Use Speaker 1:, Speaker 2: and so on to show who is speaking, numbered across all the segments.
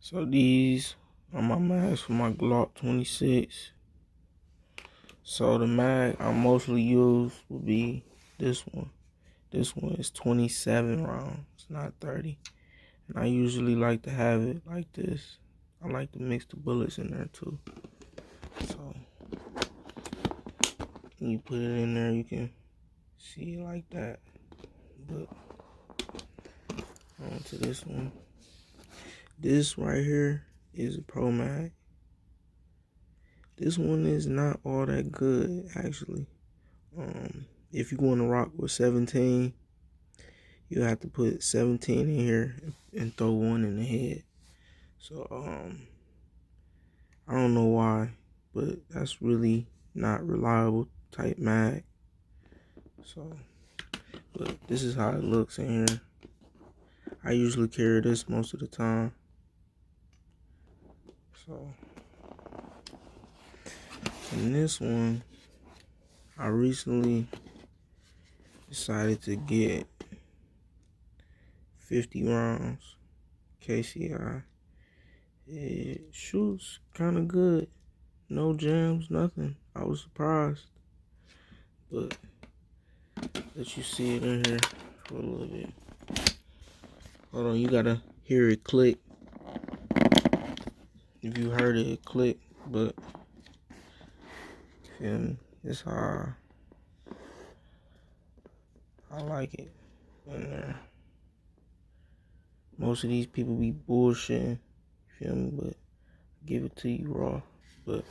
Speaker 1: So these are my mags for my Glock 26. So the mag I mostly use will be this one. This one is 27 rounds, it's not 30. And I usually like to have it like this. I like to mix the bullets in there too. So when you put it in there, you can see it like that. But on to this one. This right here is a Promag. This one is not all that good, actually. If you're going to rock with 17, you have to put 17 in here and throw one in the head. So, I don't know why, but that's really not reliable type mag. So, but this is how it looks in here. I usually carry this most of the time. So, in this one, I recently decided to get 50 rounds KCI. It shoots kind of good. No jams, nothing. I was surprised. But let you see it in here for a little bit. Hold on, you gotta hear it click. If you heard it, it click. But, feel me? It's how I like it in there. Most of these people be bullshitting, feel me? But I give it to you raw. But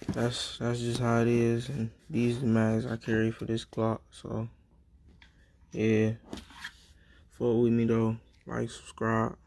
Speaker 1: that's just how it is. And these are the mags I carry for this Glock. So yeah, fuck with me though. Like, subscribe.